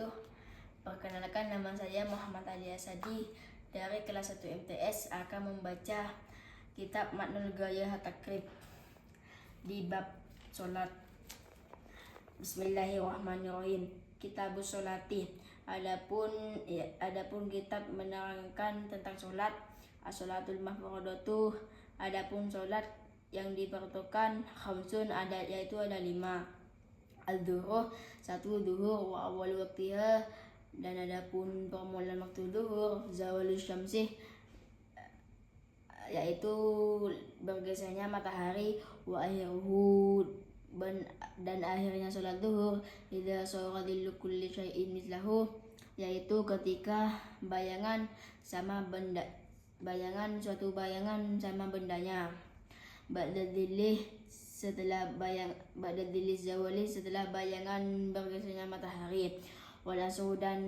wabarakatuh. Perkenalkan, nama saya Muhammad Ali Asadi dari kelas 1 MTS akan membaca kitab Matnul Ghayah At-Takrib di bab sholat. Bismillahirrahmanirrahim. Kitabus sholati. Adapun kitab menerangkan tentang sholat. As-sholatul mafruḍatu. Adapun sholat yang diperuntukkan khamsun, yaitu ada 5. Al-dhuhur, 1 duhur wa awal waktiha, dan adapun permulaan waktu duhur. Zawalus syamsi, yaitu bergesernya matahari. Wa akhiruhu, dan akhirnya sholat duhur. Idza shara dhillu kulli syai'in mislahu, yaitu ketika suatu bayangan sama bendanya. Ba'da dhilli zawali, setelah bayangan bergesernya matahari. Wal asr, dan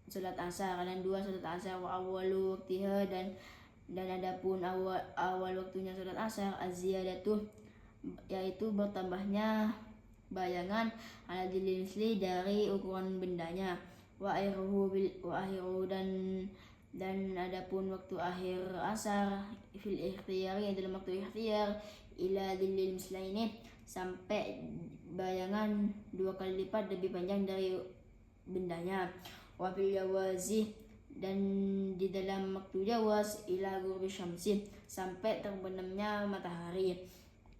salat asar. Dan 2 salat asar. Wa awwalu waktiha, dan adapun awal waktunya salat asar. Az-ziyadatu, yaitu bertambahnya bayangan ala dhilli misli, dari ukuran bendanya. Wa akhiruhu, dan adapun waktu akhir asar fil ikhtiyari, dalam waktu ikhtiyar, ila dhillil mislaini, sampai bayangan 2 kali lipat lebih panjang dari bendanya. Wa fil jawazi, dan di dalam waktu jawaz, ila ghurubi syamsi, sampai terbenamnya matahari.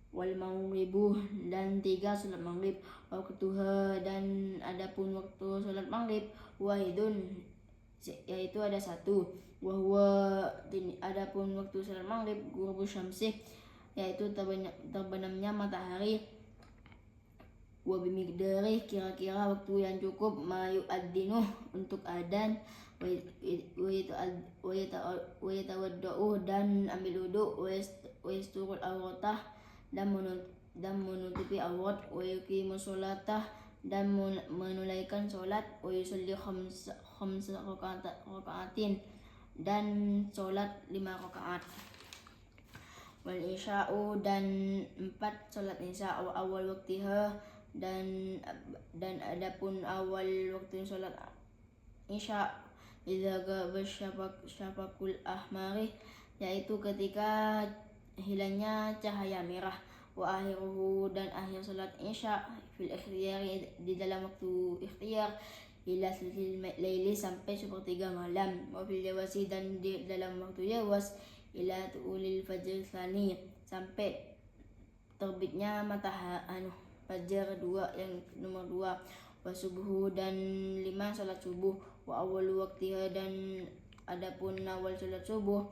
Wal maghribu, dan 3 salat maghrib. Waktuha, dan adapun waktu salat maghrib, wahidun, yaitu ada 1. Wahwa, adapun waktu salat maghrib, ghurubu syamsi, yaitu terbenamnya matahari. Wa bimigdari, kira-kira waktu yang cukup, ma yu'adzinu, untuk adzan. Wa yatawadda'u, dan ambil wudu. Wa yasturul awratah, dan menutupi aurat. Wa yuqimus sholatah, dan menunaikan sholat. Wa yusalli khamsa raka'atin, dan sholat 5 rakaat. Wal isya'u, dan 4 sholat isya. Wa awal waktiha, dan adapun awal waktu sholat isya. Idza ghaba syafaqul ahmari, yaitu ketika hilangnya cahaya merah. Wa akhiruhu, dan akhir salat isya fil ikhtiyari, di dalam waktu ikhtiyar, ila thuluthil laili, sampai 1/3 malam. Wa fil jawasi, dan di dalam waktu jawas, ila tu'ulil fajr tsani, sampai terbitnya matahari fajar 2, yang nomor 2. Wa subuhu, dan 5 salat subuh. Wa awwalu waktiha, dan adapun awal salat subuh,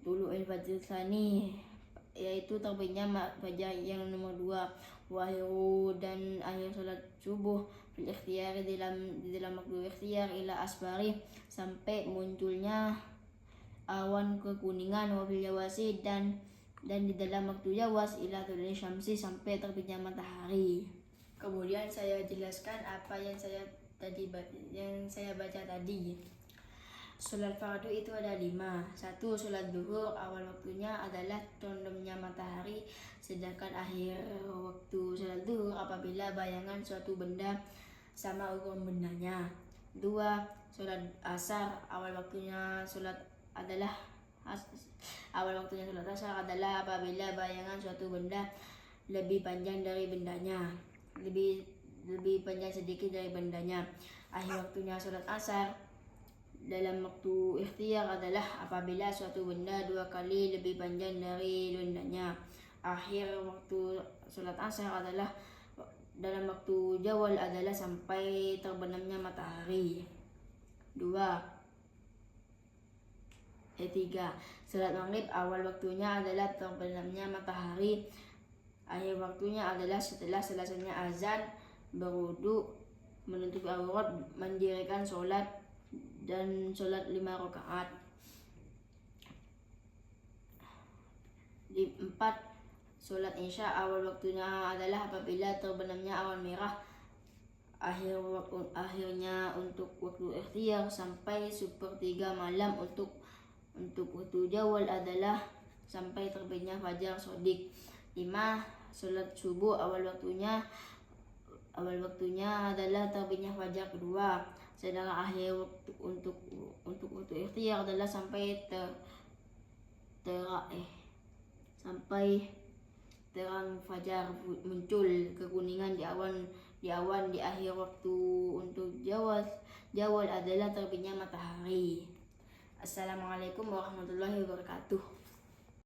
tulu'il fajr tsani, yaitu terbitnya fajar yang nomor 2. Wahiru, dan akhir salat subuh fil ikhtiyar, di dalam waktu ikhtiyar, ila asfari, sampai munculnya awan kekuningan. Wa fil jawasi, dan di dalam waktu jawas, ila tulil syamsi, sampai terbitnya matahari. Kemudian saya jelaskan apa yang saya baca tadi. Sholat fardu itu ada 5. 1. Sholat duhur, awal waktunya adalah terbenamnya matahari, sedangkan akhir waktu sholat duhur apabila bayangan suatu benda sama ukuran bendanya. 2. Sholat asar, awal waktunya sholat asar adalah apabila bayangan suatu benda lebih panjang dari bendanya, lebih panjang sedikit dari bendanya. Akhir waktunya sholat asar dalam waktu ikhtiyar adalah apabila suatu benda 2 kali lebih panjang dari bendanya. Akhir waktu sholat asar adalah dalam waktu jawal adalah sampai terbenamnya matahari. 3. Salat maghrib, awal waktunya adalah terbenamnya matahari. Akhir waktunya adalah setelah selesainya azan, berwudu, menutupi aurat, mendirikan sholat, dan sholat 5 rakaat. 4. Sholat isya, awal waktunya adalah apabila terbenamnya awan merah. Akhirnya untuk waktu ikhtiyar sampai 1/3 malam. Untuk waktu jawal adalah sampai terbitnya fajar shodiq. 5. Sholat subuh, awal waktunya awal waktunya adalah terbitnya fajar kedua, sedangkan akhir waktu untuk waktu ikhtiar adalah sampai terang fajar muncul kekuningan di awan di akhir waktu. Untuk jawal adalah terbitnya matahari. Assalamualaikum warahmatullahi wabarakatuh.